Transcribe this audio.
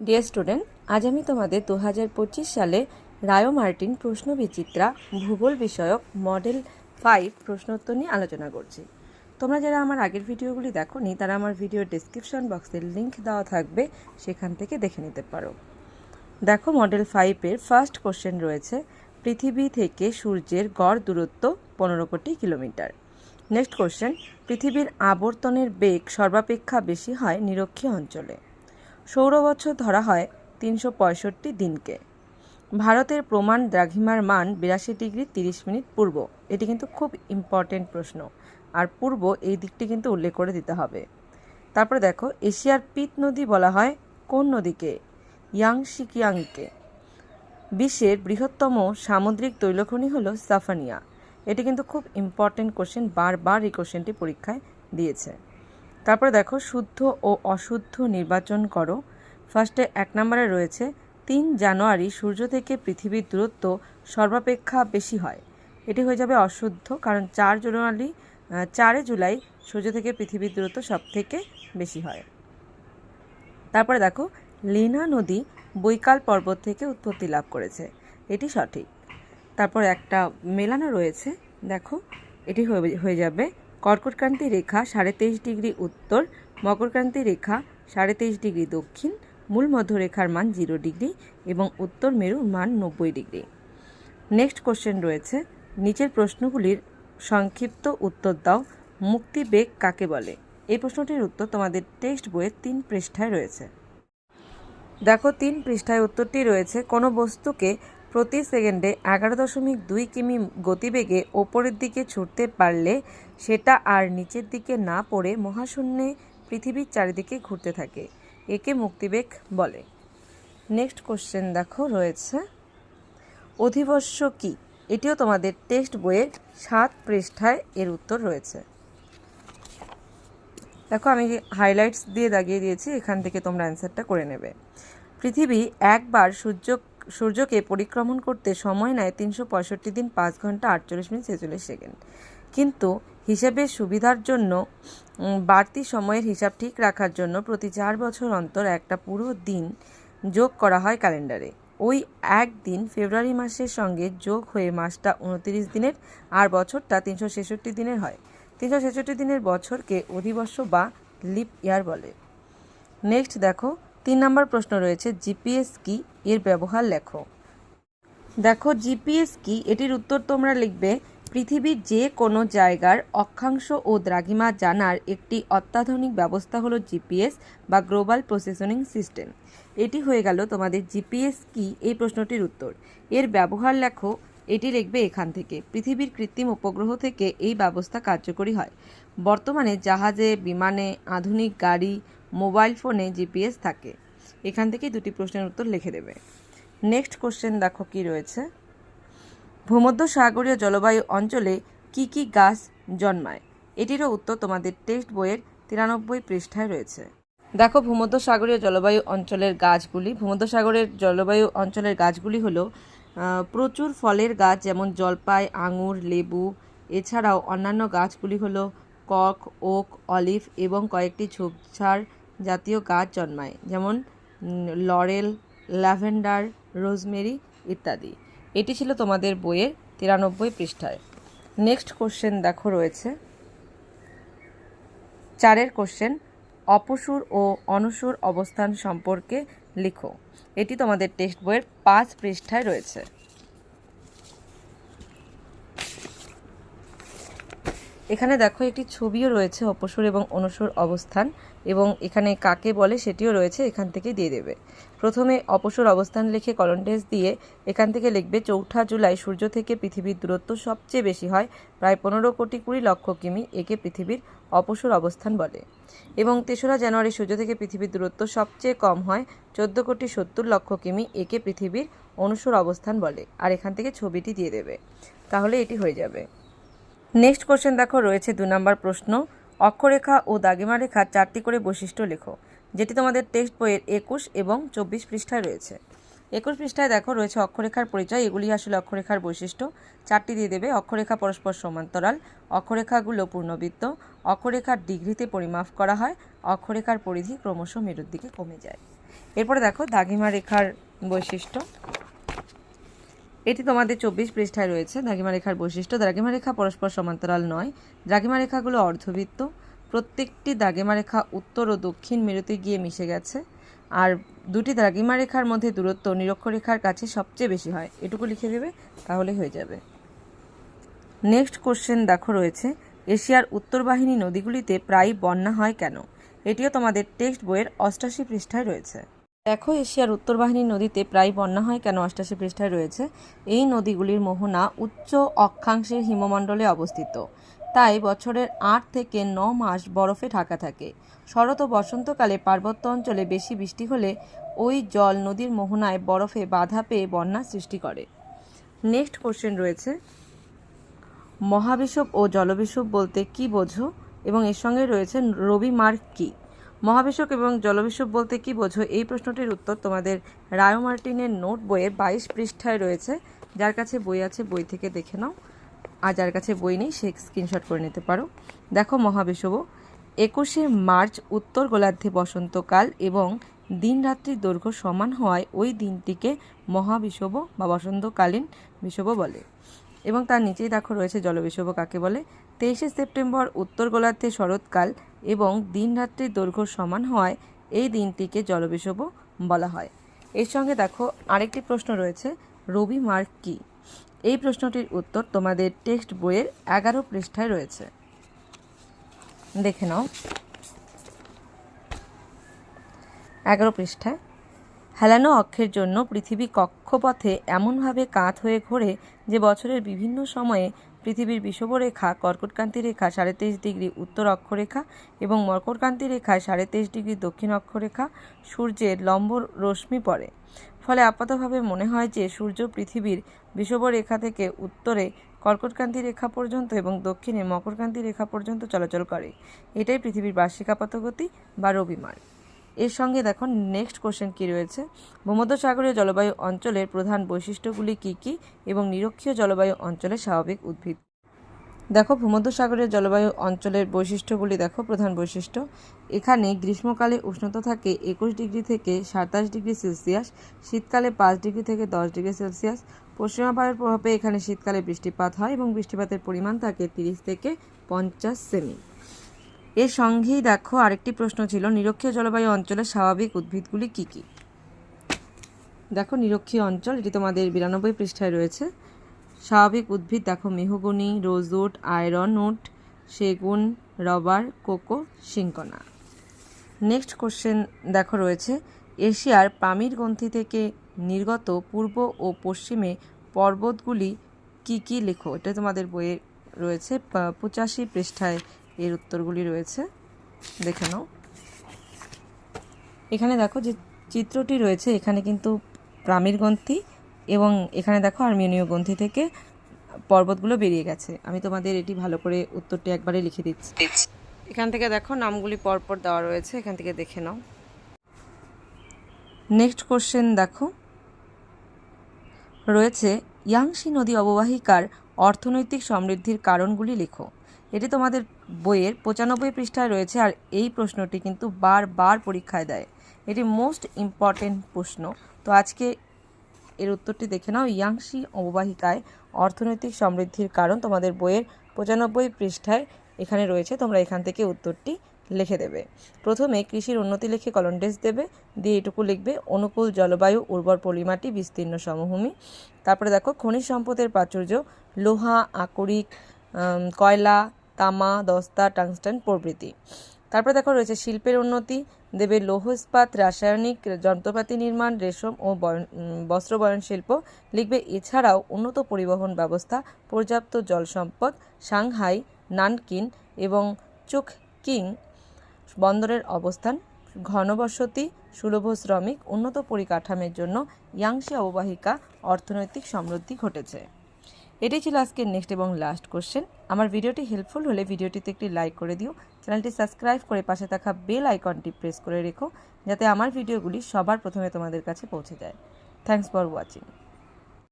Dear student, আজ আমি তোমাদের 2025 সালে রায়ো মার্টিন প্রশ্নবিচিত্রা ভূগোল বিষয়ক মডেল 5 প্রশ্নোত্তর নিয়ে আলোচনা করছি। তোমরা যারা আমার আগের ভিডিওগুলি দেখোনি তারা আমার ভিডিওর ডেসক্রিপশন বক্সে লিংক দেওয়া থাকবে, সেখান থেকে দেখে নিতে পারো। দেখো, মডেল 5-এর ফার্স্ট কোশ্চেন রয়েছে, পৃথিবী থেকে সূর্যের গড় দূরত্ব 15 কোটি কিলোমিটার। নেক্সট কোশ্চেন, পৃথিবীর আবর্তনের বেগ সর্বাপেক্ষা বেশি হয় নিরক্ষীয় অঞ্চলে। সৌরবছর ধরা হয় 365 দিনকে। ভারতের প্রমাণ দ্রাঘিমার মান 82 ডিগ্রি 30 মিনিট পূর্ব। এটি কিন্তু খুব ইম্পর্টেন্ট প্রশ্ন, আর পূর্ব এই দিকটি কিন্তু উল্লেখ করে দিতে হবে। তারপরে দেখো, এশিয়ার পিত নদী বলা হয় কোন নদীকে? ইয়াংশিকিয়াংকে। বিশ্বের বৃহত্তম সামুদ্রিক তৈলখনি হলো সাফানিয়া। এটি কিন্তু খুব ইম্পর্টেন্ট কোশ্চেন, বারবার এই কোশ্চেনটি পরীক্ষায় দিয়েছে। তারপরে দেখো, শুদ্ধ ও অশুদ্ধ নির্বাচন করো। ফার্স্টে 1 নম্বরে রয়েছে 3 জানুয়ারি সূর্য থেকে পৃথিবীর দূরত্ব সর্বাপেক্ষা বেশি হয়। এটি হয়ে যাবে অশুদ্ধ, কারণ 4 জুলাই সূর্য থেকে পৃথিবীর দূরত্ব সব থেকে বেশি হয়। তারপরে দেখো, লীনা নদী বৈকাল পর্বত থেকে উৎপত্তি লাভ করেছে। এটি সঠিক। তারপর একটা মেলানো রয়েছে, দেখো এটি হয়ে যাবে কর্কটক্রান্তি রেখা 23.5 ডিগ্রি উত্তর, মকরক্রান্তি রেখা 23.5 ডিগ্রি দক্ষিণ, মূল মধ্যরেখার মান 0 ডিগ্রি এবং উত্তর মেরুর মান 90 ডিগ্রি। নেক্সট কোশ্চেন রয়েছে, নিচের প্রশ্নগুলির সংক্ষিপ্ত উত্তর দাও। মুক্তিবেগ কাকে বলে? এই প্রশ্নটির উত্তর তোমাদের টেক্সট বইয়ের 3 পৃষ্ঠায় রয়েছে। দেখো, 3 পৃষ্ঠায় উত্তরটি রয়েছে, কোনো বস্তুকে প্রতি সেকেন্ডে 11.2 কিমি গতিবেগে ওপরের দিকে ছুটতে পারলে সেটা আর নিচের দিকে না পড়ে মহাশূন্যে পৃথিবীর চারিদিকে ঘুরতে থাকে। একে মুক্তিবেগ বলে। নেক্সট কোশ্চেন দেখো রয়েছে, অধিবর্ষ কি? এটিও তোমাদের টেক্সট বইয়ের 7 পৃষ্ঠায় এর উত্তর রয়েছে। দেখো, আমি হাইলাইটস দিয়ে দাগিয়ে দিয়েছি, এখান থেকে তোমরা অ্যান্সারটা করে নেবে। পৃথিবী একবার সূর্যকে পরিক্রমণ করতে সময় নেয় 365 দিন 5 ঘন্টা 48 মিনিট 46 সেকেন্ড। কিন্তু হিসেবের সুবিধার জন্য বাড়তি সময়ের হিসাব ঠিক রাখার জন্য প্রতি 4 বছর অন্তর একটা পুরো দিন যোগ করা হয় ক্যালেন্ডারে। ওই এক দিন ফেব্রুয়ারি মাসের সঙ্গে যোগ হয়ে মাসটা 29 দিনের আর বছরটা 366 দিনের হয়। 366 দিনের বছরকে অধিবর্ষ বা লিপ ইয়ার বলে। নেক্সট দেখো, 3 নম্বর প্রশ্ন রয়েছে, জিপিএস কি? এর ব্যবহার লেখো। দেখো, জিপিএস কি? এটির উত্তর তোমরা লিখবে, পৃথিবীর যে কোনো জায়গার অক্ষাংশ ও দ্রাঘিমা জানার একটি অত্যাধুনিক ব্যবস্থা হলো জিপিএস বা গ্লোবাল পজিশনিং সিস্টেম। এটি হয়ে গেল তোমাদের জিপিএস কি এই প্রশ্নটির উত্তর। এর ব্যবহার লেখো, এটি লিখবে এখান থেকে। পৃথিবীর কৃত্রিম উপগ্রহ থেকে এই ব্যবস্থা কার্যকরী হয়। বর্তমানে জাহাজে, বিমানে, আধুনিক গাড়ি, মোবাইল ফোনে জিপিএস থাকে। এখান থেকে 2টি প্রশ্নের উত্তর লিখে দেবে। নেক্সট কোশ্চেন দেখো কি রয়েছে, ভূমধ্যসাগরীয় জলবায়ু অঞ্চলে কি কি গাছ জন্মায়? এটিরও উত্তর তোমাদের টেক্সট বইয়ের 93 পৃষ্ঠায় রয়েছে। দেখো, ভূমধ্যসাগরীয় জলবায়ু অঞ্চলের গাছগুলি হলো প্রচুর ফলের গাছ, যেমন জলপাই, আঙুর, লেবু। এছাড়াও অন্যান্য গাছগুলি হলো কক, ওক, অলিভ এবং কয়েকটি ঝোপঝাড় জাতীয় গাছ জন্মায়, যেমন লরেল, ল্যাভেন্ডার, রোজমেরি ইত্যাদি। এটি ছিল তোমাদের বইয়ের 93 পৃষ্ঠায়। নেক্সট কোশ্চেন দেখো রয়েছে 4 কোশ্চেন, অপসূর ও অনুসূর অবস্থান সম্পর্কে লিখো। এটি তোমাদের টেক্সট বইয়ের 5 পৃষ্ঠায় রয়েছে। এখানে দেখো, একটি ছবিও রয়েছে অপসূর এবং অনুসূর অবস্থান, এবং এখানে কাকে বলে সেটিও রয়েছে, এখান থেকে দিয়ে দেবে। প্রথমে অপসূর অবস্থান লিখে কলনটেস দিয়ে এখান থেকে লিখবে, 4 জুলাই সূর্য থেকে পৃথিবীর দূরত্ব সবচেয়ে বেশি হয়, প্রায় 15 কোটি 20 লক্ষ কিমি। একে পৃথিবীর অপসূর অবস্থান বলে। এবং 3রা জানুয়ারি সূর্য থেকে পৃথিবীর দূরত্ব সবচেয়ে কম হয়, 14 কোটি 70 লক্ষ কিমি। একে পৃথিবীর অনুসূর অবস্থান বলে। আর এখান থেকে ছবিটি দিয়ে দেবে, তাহলে এটি হয়ে যাবে। নেক্সট কোশ্চেন দেখো রয়েছে 2 নম্বর প্রশ্ন, অক্ষরেখা ও দাগিমা রেখার 4টি করে বৈশিষ্ট্য লেখো। যেটি তোমাদের টেক্সট বইয়ের 21 এবং 24 পৃষ্ঠায় রয়েছে। 21 পৃষ্ঠায় দেখো রয়েছে অক্ষরেখার পরিচয়। এগুলি আসলে অক্ষরেখার বৈশিষ্ট্য। 4টি দিয়ে দেবে। অক্ষরেখা পরস্পর সমান্তরাল, অক্ষরেখাগুলো পূর্ণবৃত্ত, অক্ষরেখার ডিগ্রিতে পরিমাপ করা হয়, অক্ষরেখার পরিধি ক্রমশ মেরুর দিকে কমে যায়। এরপরে দেখো দ্রাঘিমা রেখার বৈশিষ্ট্য। এটি তোমাদের 24 পৃষ্ঠায় রয়েছে। দ্রাঘিমা রেখার বৈশিষ্ট্য: দ্রাঘিমা রেখা পরস্পর সমান্তরাল নয়। দ্রাঘিমা রেখাগুলো অর্ধবৃত্ত। প্রত্যেকটি দ্রাঘিমা রেখা উত্তর ও দক্ষিণ মেরুতে গিয়ে মিশে গেছে। আর দুটি দ্রাঘিমা রেখার মধ্যে দূরত্ব নিরক্ষরেখার কাছে সবচেয়ে বেশি হয়। এটুকু লিখে দেবে, তাহলে হয়ে যাবে। নেক্সট কোশ্চেন দেখো রয়েছে, এশিয়ার উত্তর বাহিনী নদীগুলিতে প্রায় বন্যা হয় কেন? এটিও তোমাদের টেক্সট বইয়ের 88 পৃষ্ঠায় রয়েছে। দেখো, এশিয়ার উত্তর বাহিনী নদীতে প্রায় বন্যা হয় কেন 88 পৃষ্ঠায় রয়েছে। এই নদীগুলির মোহনা উচ্চ অক্ষাংশের হিমমণ্ডলে অবস্থিত, তাই বছরের 8 থেকে 9 মাস বরফে ঢাকা থাকে। শরৎ ও বসন্তকালে পার্বত্য অঞ্চলে বেশি বৃষ্টি হলে ওই জল নদীর মোহনায় বরফে বাধা পেয়ে বন্যা সৃষ্টি করে। নেক্সট কোশ্চেন রয়েছে, মহাবিষুব ও জলবিষুব বলতে কি বোঝো এবং এর সঙ্গে রয়েছে রবি মার্ক কি? মহাবিষুব এবং জলবিষুব বলতে কি বোঝো, এই প্রশ্নটির উত্তর তোমাদের রায়ো মার্টিনের নোট বইয়ের 22 পৃষ্ঠায় রয়েছে। যার কাছে বই আছে বই থেকে দেখে নাও, আর যার কাছে বই নেই সে স্ক্রিনশট করে নিতে পারো। দেখো, মহাবিষুব 21শে মার্চ উত্তর গোলার্ধে বসন্তকাল এবং দিন রাত্রির দৈর্ঘ্য সমান হওয়ায় ওই দিনটিকে মহাবিষুব বা বসন্তকালীন বিষুব বলে। এবং তার নিচেই দেখো রয়েছে জলবিষুব কাকে বলে। 23শে সেপ্টেম্বর উত্তর গোলার্ধে শরৎকাল এবং দিন রাত্রির দৈর্ঘ্য সমান হওয়ায় এই দিনটিকে জলবিষুব বলা হয়। এর সঙ্গে দেখো আরেকটি প্রশ্ন রয়েছে, রবি মার্ক কি? এই প্রশ্নটির উত্তর তোমাদের টেক্সট বইয়ের 11 পৃষ্ঠায় রয়েছে, দেখে নাও। 11 পৃষ্ঠায়, হেলানো অক্ষের জন্য পৃথিবী কক্ষপথে এমনভাবে কাত হয়ে ঘোরে যে বছরের বিভিন্ন সময়ে পৃথিবীর বিষুবরেখা কর্কটক্রান্তি রেখা 23.5 ডিগ্রি উত্তর অক্ষরেখা এবং মকরক্রান্তি রেখায় 23.5 ডিগ্রি দক্ষিণ অক্ষরেখা সূর্যের লম্ব রশ্মি পড়ে। ফলে আপাতভাবে মনে হয় যে সূর্য পৃথিবীর বিষুবরেখা থেকে উত্তরে কর্কটক্রান্তি রেখা পর্যন্ত এবং দক্ষিণে মকরক্রান্তি রেখা পর্যন্ত চলাচল করে। এটাই পৃথিবীর বার্ষিক আপাতগতি বা রবিমার্ক। এর সঙ্গে দেখো নেক্সট কোশ্চেন কি রয়েছে, ভূমধ্যসাগরীয় জলবায়ু অঞ্চলের প্রধান বৈশিষ্ট্যগুলি কি কি এবং নিরক্ষীয় জলবায়ু অঞ্চলের স্বাভাবিক উদ্ভিদ। দেখো, ভূমধ্যসাগরীয় জলবায়ু অঞ্চলের বৈশিষ্ট্যগুলি দেখো। প্রধান বৈশিষ্ট্য, এখানে গ্রীষ্মকালে উষ্ণতা থাকে 21 ডিগ্রি থেকে 27 ডিগ্রি সেলসিয়াস, শীতকালে 5 ডিগ্রি থেকে 10 ডিগ্রি সেলসিয়াস। পশ্চিমা বায়ুর প্রভাবে এখানে শীতকালে বৃষ্টিপাত হয় এবং বৃষ্টিপাতের পরিমাণ থাকে 30 থেকে 50 সেমি। এর সঙ্গেই দেখো আরেকটি প্রশ্ন ছিল, নিরক্ষীয় জলবায়ু অঞ্চলের স্বাভাবিক উদ্ভিদগুলি কি কি? দেখো, নিরক্ষীয় অঞ্চল, এটি তোমাদের 92 পৃষ্ঠায় রয়েছে। স্বাভাবিক উদ্ভিদ দেখো, মেহগনি, রোজউড, আয়রন উড, সেগুন, rubber, cocoa, cinchona. Next question দেখো রয়েছে, এশিয়ার পামির গ্রন্থি থেকে নির্গত পূর্ব ও পশ্চিমে পর্বতগুলি কি কি লেখো। এটা তোমাদের বইয়ে রয়েছে 85 পৃষ্ঠায় এর উত্তরগুলি রয়েছে, দেখে নাও। এখানে দেখো যে চিত্রটি রয়েছে, এখানে কিন্তু পামির গ্রন্থি এবং এখানে দেখো আর্মেনীয় গ্রন্থি থেকে পর্বতগুলো বেরিয়ে গেছে। আমি তোমাদের এটি ভালো করে উত্তরটি একবারে লিখে দিচ্ছি। এখান থেকে দেখো নামগুলি পরপর দেওয়া রয়েছে, এখান থেকে দেখে নাও। নেক্সট কোশ্চেন দেখো রয়েছে, ইয়াংশি নদী অববাহিকার অর্থনৈতিক সমৃদ্ধির কারণগুলি লেখো। এটি তোমাদের বইয়ের 95 পৃষ্ঠায় রয়েছে। আর এই প্রশ্নটি কিন্তু বারবার পরীক্ষায় দেয়, এটি মোস্ট ইম্পর্টেন্ট প্রশ্ন। তো আজকে এর উত্তরটি দেখে নাও। ইয়াংশি অববাহিকায় অর্থনৈতিক সমৃদ্ধির কারণ তোমাদের বইয়ের 95 পৃষ্ঠায় এখানে রয়েছে, তোমরা এখান থেকে উত্তরটি লিখে দেবে। প্রথমে কৃষির উন্নতি লিখে কলনডেস দেবে, দিয়ে এটুকু লিখবে, অনুকূল জলবায়ু, উর্বর পলিমাটি, বিস্তীর্ণ সমভূমি। তারপরে দেখো খনিজ সম্পদের প্রাচুর্য, লোহা, আকরিক, কয়লা, তামা, দস্তা, টাংস্টান প্রভৃতি। তারপরে দেখো রয়েছে শিল্পের উন্নতি, দেবে লৌহ ইস্পাত, রাসায়নিক যন্ত্রপাতি নির্মাণ, রেশম ও বস্ত্র বয়ন শিল্প লিখবে। এছাড়াও উন্নত পরিবহন ব্যবস্থা, পর্যাপ্ত জল সম্পদ, সাংহাই, নানকিন এবং চুংকিং বন্দরের অবস্থান, ঘনবসতি, সুলভ শ্রমিক, উন্নত পরিকাঠামোর জন্য ইয়াংশি অববাহিকা অর্থনৈতিক সমৃদ্ধি ঘটেছে। এটি ছিল আজকের নেক্সট এবং লাস্ট কোশ্চেন। আমার ভিডিওটি হেল্পফুল হলে ভিডিওটিতে একটি লাইক করে দিও, চ্যানেলটি সাবস্ক্রাইব করে পাশে থাকা বেল আইকনটি প্রেস করে রেখো, যাতে আমার ভিডিওগুলি সবার প্রথমে তোমাদের কাছে পৌঁছে যায়। Thanks for watching.